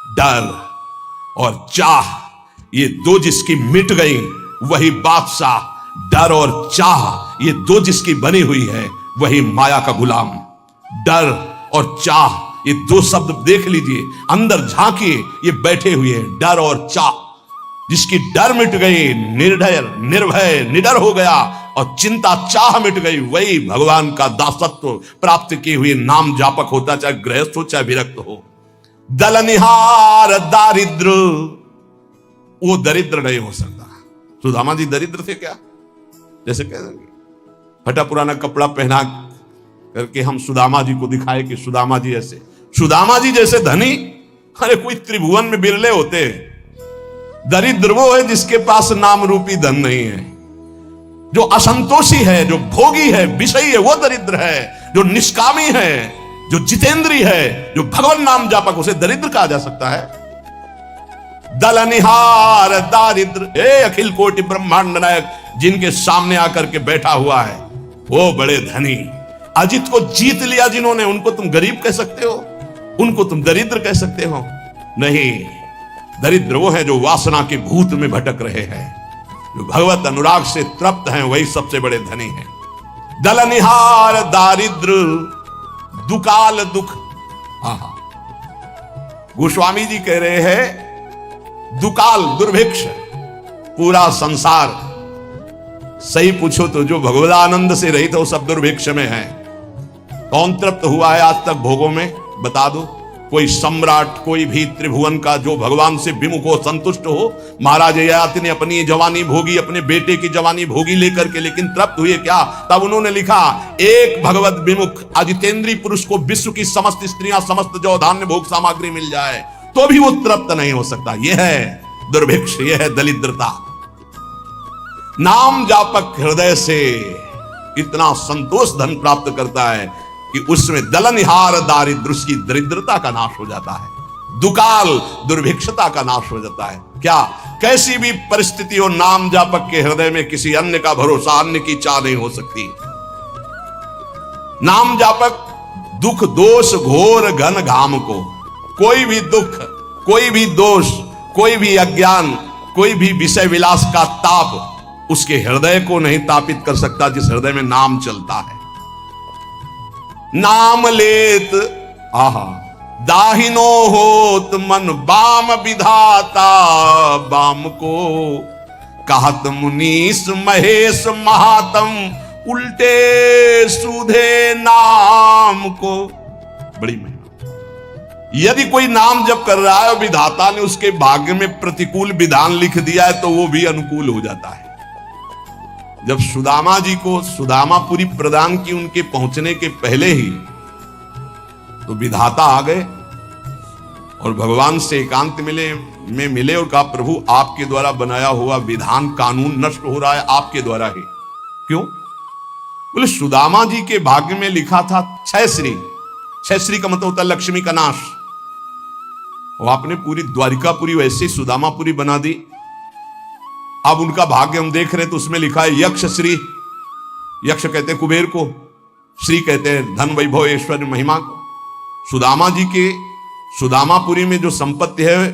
डर और चाह, ये दो जिसकी मिट गई वही बादशाह। डर और चाह ये दो जिसकी बनी हुई है वही माया का गुलाम। डर और चाह ये दो शब्द देख लीजिए, अंदर झांकिए, ये बैठे हुए हैं डर और चाह। जिसकी डर मिट गई, निर्भय निर्भय निडर हो गया, और चिंता चाह मिट गई, वही भगवान का दासत्व प्राप्त किए हुए नाम जापक होता, चाहे गृहस्थ हो चाहे विरक्त हो। दलनिहार दारिद्र, वो दरिद्र नहीं हो सकता। सुदामा जी दरिद्र थे क्या? जैसे कह देंगे फटा पुराना कपड़ा पहना करके हम सुदामा जी को दिखाए कि सुदामा जी ऐसे। सुदामा जी जैसे धनी अरे कोई त्रिभुवन में बिरले होते हैं। दरिद्र वो है जिसके पास नाम रूपी धन नहीं है, जो असंतोषी है, जो भोगी है, विषयी है, वो दरिद्र है। जो निष्कामी है, जो जितेंद्री है, जो भगवान नाम जापक, उसे दरिद्र कहा जा सकता है। दलनिहार दारिद्र, हे अखिल कोटि ब्रह्मांड नायक, जिनके सामने आकर के बैठा हुआ है वो बड़े धनी। अजित को जीत लिया जिन्होंने, उनको तुम गरीब कह सकते हो? उनको तुम दरिद्र कह सकते हो? नहीं, दरिद्र वो है जो वासना के भूत में भटक रहे हैं, जो भगवत अनुराग से तृप्त हैं, वही सबसे बड़े धनी हैं। दलनिहार दारिद्र दुकाल दुख। गोस्वामी जी कह रहे हैं दुकाल दुर्भिक्ष, पूरा संसार सही पूछो तो जो भगवदानंद से रहित हो सब दुर्भिक्ष में है। कौन तृप्त हुआ है आज तक भोगों में? बता दो। कोई सम्राट, कोई भी त्रिभुवन का जो भगवान से विमुख हो, संतुष्ट हो। महाराज ययाति ने अपनी जवानी भोगी, अपने बेटे की जवानी भोगी लेकर के, लेकिन तृप्त हुए क्या? तब उन्होंने लिखा एक भगवत विमुख अजितेंद्रीय पुरुष को विश्व की समस्त स्त्रियां, समस्त जो धान्य भोग सामग्री मिल जाए तो भी वो तृप्त नहीं हो सकता। यह है दुर्भिक्ष, यह है दरिद्रता। नाम जापक हृदय से इतना संतोष धन प्राप्त करता है कि उसमें दलनिहार दारिद्र, उसकी दरिद्रता का नाश हो जाता है। दुकाल दुर्भिक्षता का नाश हो जाता है। क्या कैसी भी परिस्थिति हो, नाम जापक के हृदय में किसी अन्य का भरोसा, अन्य की चाह नहीं हो सकती। नाम जापक दुख दोष घोर घन घाम को, कोई भी दुख, कोई भी दोष, कोई भी अज्ञान, कोई भी विषय विलास का ताप उसके हृदय को नहीं तापित कर सकता जिस हृदय में नाम चलता है। नाम लेत आहा दाहिनो होत मन बाम विधाता, बाम को कहत मुनीस महेश महात्म, उल्टे सूधे नाम को। बड़ी महिमा। यदि कोई नाम जप कर रहा है और विधाता ने उसके भाग्य में प्रतिकूल विधान लिख दिया है तो वो भी अनुकूल हो जाता है। जब सुदामा जी को सुदामापुरी प्रदान की उनके पहुंचने के पहले ही, तो विधाता आ गए और भगवान से एकांत मिले और कहा प्रभु आपके द्वारा बनाया हुआ विधान कानून नष्ट हो रहा है आपके द्वारा ही। क्यों? बोले सुदामा जी के भाग्य में लिखा था छह श्री। छह श्री का मतलब होता है लक्ष्मी का नाश। और आपने पूरी द्वारिकापुरी वैसे ही सुदामापुरी बना दी। अब उनका भाग्य हम देख रहे हैं तो उसमें लिखा है यक्ष श्री। यक्ष कहते हैं कुबेर को, श्री कहते हैं धन वैभव ऐश्वर्य महिमा को। सुदामा जी के सुदामापुरी में जो संपत्ति है,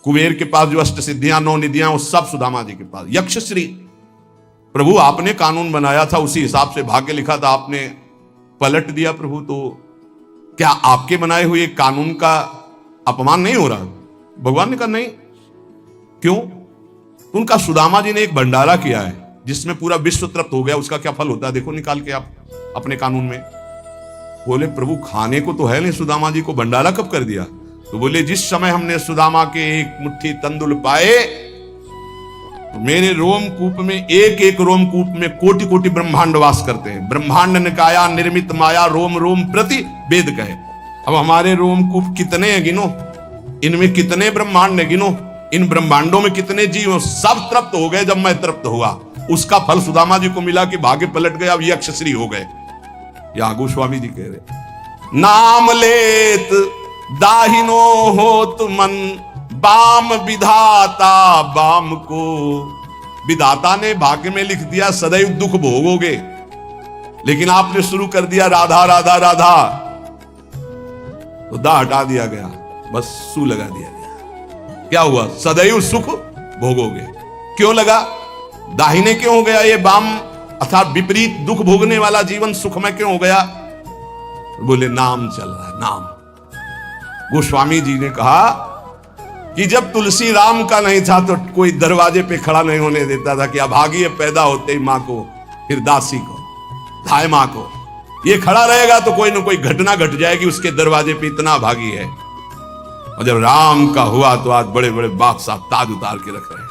कुबेर के पास जो अष्ट सिद्धियां, नौ निधियां, वो सब सुदामा जी के पास। यक्ष श्री। प्रभु आपने कानून बनाया था, उसी हिसाब से भाग्य लिखा था, आपने पलट दिया प्रभु, तो क्या आपके बनाए हुए कानून का अपमान नहीं हो रहा? भगवान ने कहा नहीं। क्यों? उनका सुदामा जी ने एक भंडारा किया है जिसमें पूरा विश्व तृप्त हो गया। उसका क्या फल होता है देखो निकाल के आप अपने कानून में। बोले प्रभु खाने को तो है नहीं, सुदामा जी को भंडारा कब कर दिया? तो बोले जिस समय हमने सुदामा के एक मुट्ठी तंदुल पाए तो मेरे रोमकूप में, एक एक रोमकूप में कोटि कोटि ब्रह्मांड वास करते हैं। ब्रह्मांड निकाया निर्मित माया रोम रोम प्रति वेद कहे। अब हमारे रोमकूप कितने हैं गिनो, इनमें कितने ब्रह्मांड है गिनो, इन ब्रह्मांडों में कितने जीव, सब तृप्त हो गए जब मैं तृप्त हुआ। उसका फल सुदामा जी को मिला कि भाग्य पलट गए, अब यक्षश्री हो गए। यहां गोस्वामी जी कह रहे नाम लेत दाहिनो होत मन बाम विधाता, बाम को विधाता ने भाग्य में लिख दिया सदैव दुख भोगोगे, लेकिन आपने शुरू कर दिया राधा राधा राधा, तो दा हटा दिया गया। बस सू लगा दिया गया। क्या हुआ? सदैव सुख भोगोगे। क्यों लगा? दाहिने क्यों हो गया ये बाम अर्थात विपरीत दुख भोगने वाला जीवन सुखमय क्यों हो गया? बोले नाम चल रहा है, नाम। गोस्वामी जी ने कहा कि जब तुलसी राम का नहीं था तो कोई दरवाजे पे खड़ा नहीं होने देता था कि अभागी पैदा होते ही मां को, फिर दासी को, धाय मां को, ये खड़ा रहेगा तो कोई ना कोई घटना घट जाएगी, उसके दरवाजे पे इतना भागी है। और जब राम का हुआ तो आज बड़े बड़े बादशाह ताज उतार के रख रहे हैं।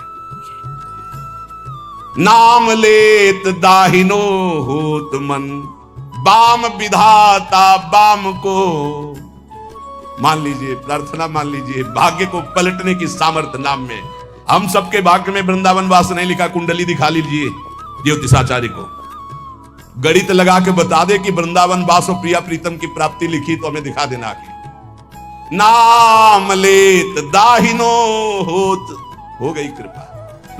नाम लेत दाहिनो होत मन, बाम विधाता बाम को। मान लीजिए, प्रार्थना मान लीजिए, भाग्य को पलटने की सामर्थ्य नाम में। हम सबके भाग्य में वृंदावन वास नहीं लिखा, कुंडली दिखा लीजिए ज्योतिषाचार्य को, गणित लगा के बता दे कि वृंदावन वास और प्रिया प्रीतम की प्राप्ति लिखी तो हमें दिखा देना कि नाम लेत दाहिनो होत। हो गई कृपा,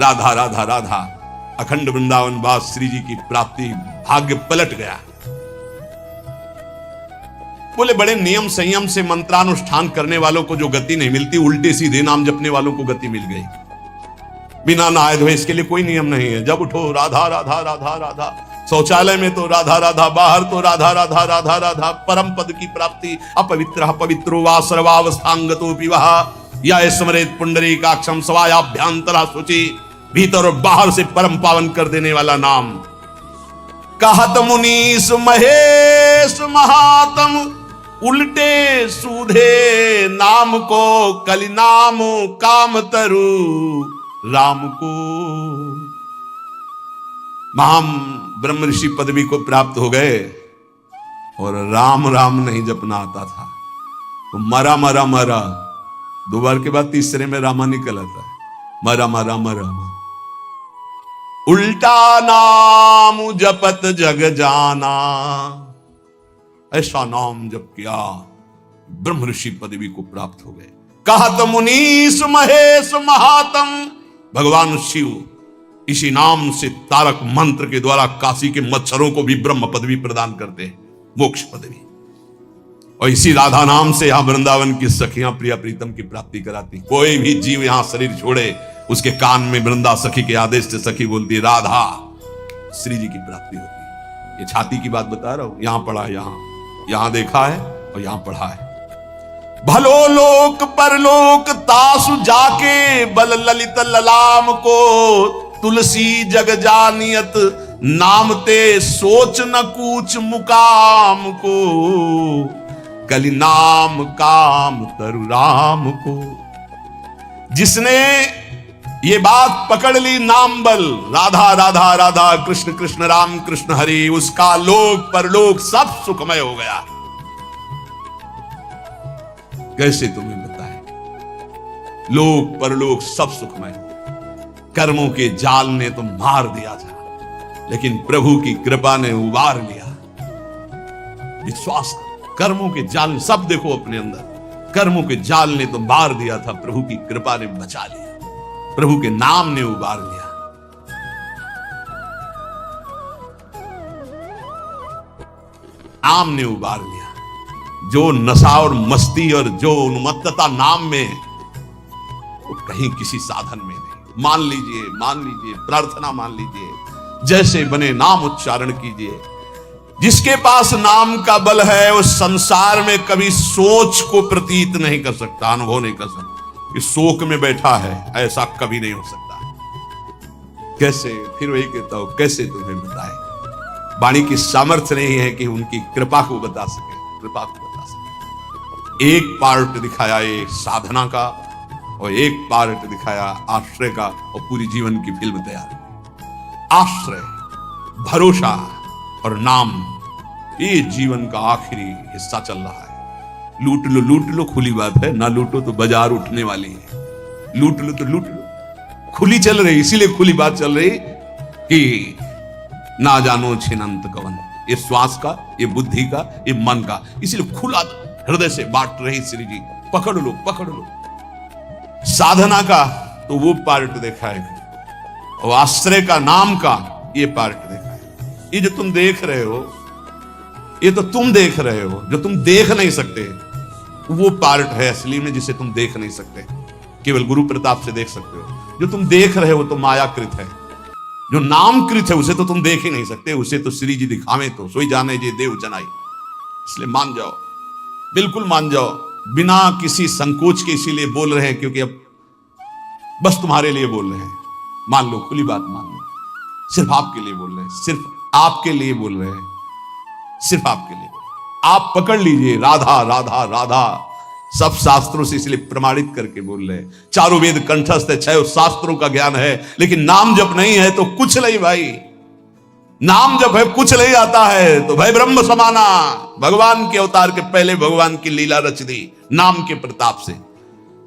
राधा राधा राधा, अखंड वृंदावन वास श्री जी की प्राप्ति, भाग्य पलट गया। बोले बड़े नियम संयम से मंत्रानुष्ठान करने वालों को जो गति नहीं मिलती, उल्टे सीधे नाम जपने वालों को गति मिल गई। बिना नहाए धोए, इसके लिए कोई नियम नहीं है। जब उठो राधा राधा राधा राधा, शौचालय में तो राधा राधा, बाहर तो राधा राधा राधा राधा। परम पद की प्राप्ति, अपवित्र पवित्रो वा सर्वावस्थांगतो विवाह, या स्मरेत पुंडरीकाक्षम स्वायाभ्यांतरा शुचि। भीतर और बाहर से परम पावन कर देने वाला नाम। कहत मुनीस महेश महात्म, उल्टे सूधे नाम को, कलि नाम काम तरु राम को। महाम ब्रह्म ऋषि पदवी को प्राप्त हो गए और राम राम नहीं जपना आता था तो मरा मरा मरा, दो बार के बाद तीसरे में रामा निकल आता है। मरा मरा मरा, उल्टा नाम जपत जग जाना। ऐसा नाम जप किया, ब्रह्म ऋषि पदवी को प्राप्त हो गए। कहत मुनीस महेश महात्म, भगवान शिव इसी नाम से तारक मंत्र के द्वारा काशी के मच्छरों को भी ब्रह्म पदवी प्रदान करते हैं, मोक्ष पदवी। और इसी राधा नाम से यहां वृंदावन की सखियां प्रिया प्रीतम की प्राप्ति कराती। कोई भी जीव यहां शरीर छोड़े, उसके कान में वृंदा सखी के आदेश से सखी बोलती राधा, श्री जी की प्राप्ति होती है। ये छाती की बात बता रहा हूं, यहां पढ़ा है, यहां देखा है और यहां पढ़ा है। भलो लोक परलोक तासु जाके, बल ललित ललाम को, तुलसी जग जानियत नाम ते, सोच न कूच मुकाम को, कलि नाम काम तरु राम को। जिसने ये बात पकड़ ली, नाम बल, राधा राधा राधा, कृष्ण कृष्ण राम कृष्ण हरि, उसका लोक परलोक सब सुखमय हो गया। कैसे तुम्हें बताएं? लोक परलोक सब सुखमय। कर्मों के जाल ने तो मार दिया था, लेकिन प्रभु की कृपा ने उबार लिया। विश्वास करो, कर्मों के जाल सब देखो अपने अंदर, कर्मों के जाल ने तो मार दिया था, प्रभु की कृपा ने बचा लिया, प्रभु के नाम ने उबार लिया। नाम ने उबार लिया। जो नशा और मस्ती और जो उन्मत्तता नाम में, वो कहीं किसी साधन में नहीं। मान लीजिए, प्रार्थना मान लीजिए, जैसे बने नाम उच्चारण कीजिए। जिसके पास नाम का बल है, उस संसार में कभी सोच को प्रतीत नहीं कर सकता, अनुभव नहीं कर सकता कि शोक में बैठा है, ऐसा कभी नहीं हो सकता। कैसे? फिर वही कहता हूं, कैसे तुम्हें बताए? वाणी की सामर्थ्य नहीं है कि उनकी कृपा को बता सके, कृपा को बता सके। एक पार्ट दिखाया एक साधना का और एक पार्ट दिखाया आश्रय का, और पूरी जीवन की फिल्म तैयार। आश्रय, भरोसा और नाम, ये जीवन का आखिरी हिस्सा चल रहा है। लूट लो खुली बात है, ना लूटो तो बाजार उठने वाली है। लूट लो तो लूट लो, खुली चल रही, इसीलिए खुली बात चल रही कि ना जानो छिनंत कवन, ये श्वास का, ये बुद्धि का, ये मन का, इसीलिए खुला हृदय से बांट रही श्री जी। पकड़ लो, पकड़ लो। साधना का तो वो पार्ट देखा है, और आश्रय का, नाम का ये पार्ट देखा है। ये जो तुम देख रहे हो, ये तो तुम देख रहे हो, जो तुम देख नहीं सकते। वो पार्ट है असली में जिसे तुम देख नहीं सकते, केवल गुरु प्रताप से देख सकते हो। जो तुम देख रहे हो तो मायाकृत है, जो नामकृत है उसे तो तुम देख ही नहीं सकते, उसे तो श्री जी दिखावे तो सोई जाने जे देव जनाई। इसलिए मान जाओ, बिल्कुल मान जाओ, बिना किसी संकोच के इसीलिए बोल रहे हैं क्योंकि अब बस तुम्हारे लिए बोल रहे हैं। मान लो, खुली बात मान लो, सिर्फ आपके लिए बोल रहे हैं, सिर्फ आपके लिए बोल रहे हैं, सिर्फ आपके लिए। आप पकड़ लीजिए, राधा राधा राधा सब शास्त्रों से इसलिए प्रमाणित करके बोल रहे हैं। चारों वेद कंठस्थ है, 6 शास्त्रों का ज्ञान है, लेकिन नाम जप नहीं है तो कुछ नहीं भाई। नाम जप है कुछ नहीं आता है तो भाई ब्रह्म समाना। भगवान के अवतार के पहले भगवान की लीला रच दी नाम के प्रताप से।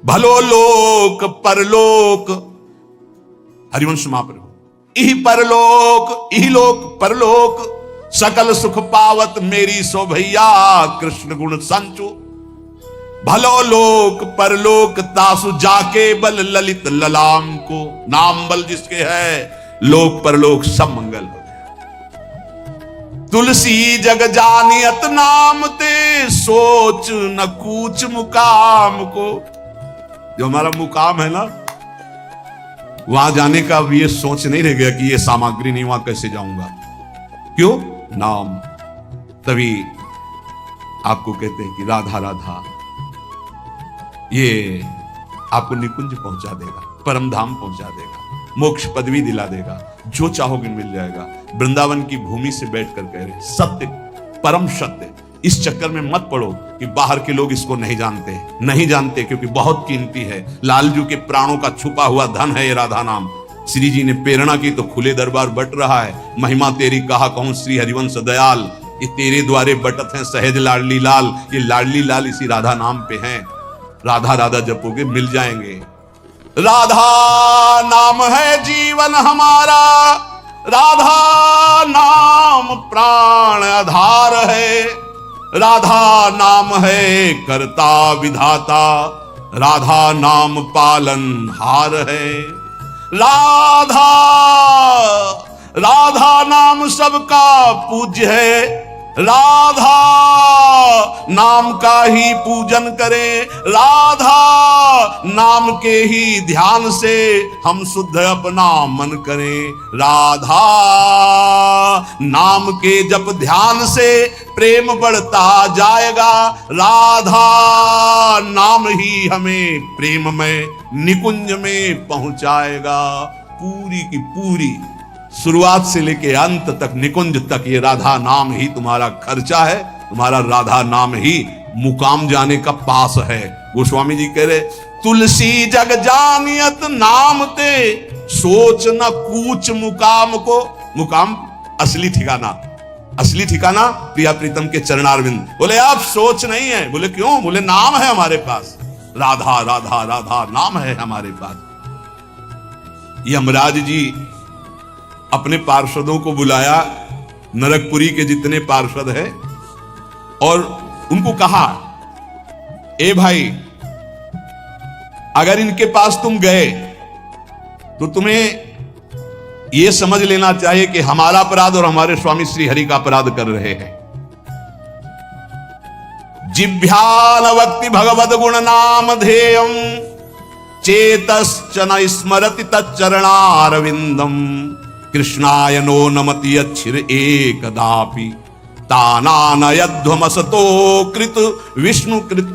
भलो लोक परलोक, हरिवंश महाप्रभु, इही परलोक इही लोक परलोक, सकल सुख पावत मेरी सो भैया, कृष्ण गुण संचु। भलो लोक परलोक तासु जाके बल ललित ललाम को। नाम बल जिसके है लोक परलोक सब मंगल हो गया। तुलसी जग जानियत नाम ते, सोच न कूच मुकाम को। जो हमारा मुकाम है ना, वहां जाने का अब ये सोच नहीं रह गया कि ये सामग्री नहीं, वहां कैसे जाऊंगा। क्यों? नाम। तभी आपको कहते हैं कि राधा राधा, ये आपको निकुंज पहुंचा देगा, परम धाम पहुंचा देगा, मोक्ष पदवी दिला देगा, जो चाहोगे मिल जाएगा। वृंदावन की भूमि से बैठकर कह रहे सत्य, परम सत्य। इस चक्कर में मत पड़ो कि बाहर के लोग इसको नहीं जानते, नहीं जानते क्योंकि बहुत कीमती है। लालजू के प्राणों का छुपा हुआ धन है ये राधा नाम। श्री जी ने प्रेरणा की तो खुले दरबार बट रहा है। महिमा तेरी कहा कहूं श्री हरिवंश दयाल, ये तेरे द्वारे बटत हैं सहज लाडली लाल। ये लाडली लाल इसी राधा नाम पे हैं। राधा राधा जपोगे मिल जाएंगे। राधा नाम है जीवन हमारा, राधा नाम प्राण आधार है, राधा नाम है कर्ता विधाता, राधा नाम पालन हार है। राधा राधा नाम सबका पूज्य है, राधा नाम का ही पूजन करें, राधा नाम के ही ध्यान से हम शुद्ध अपना मन करें। राधा नाम के जप ध्यान से प्रेम बढ़ता जाएगा, राधा नाम ही हमें प्रेम में निकुंज में पहुंचाएगा। पूरी की पूरी शुरुआत से लेके अंत तक, निकुंज तक, ये राधा नाम ही तुम्हारा खर्चा है, तुम्हारा राधा नाम ही मुकाम जाने का पास है। गोस्वामी जी कह रहे तुलसी जग जानियत नाम ते, सोच न कूच मुकाम को। मुकाम असली ठिकाना, असली ठिकाना प्रिया प्रीतम के चरणारविंद। बोले आप सोच नहीं है। बोले क्यों? बोले नाम है हमारे पास, राधा राधा राधा नाम है हमारे पास। यमराज जी अपने पार्षदों को बुलाया, नरकपुरी के जितने पार्षद हैं, और उनको कहा ए भाई, अगर इनके पास तुम गए तो तुम्हें यह समझ लेना चाहिए कि हमारा अपराध और हमारे स्वामी श्री हरि का अपराध कर रहे हैं। जिभ्यान वक्ति भगवद गुण नाम ध्येयम, चेतश्च न स्मरति तच्चरणारविंदम, कृष्णाय नो नमति अच्छिर एकदापि, तानानयध्वमसतो कृत विष्णु कृत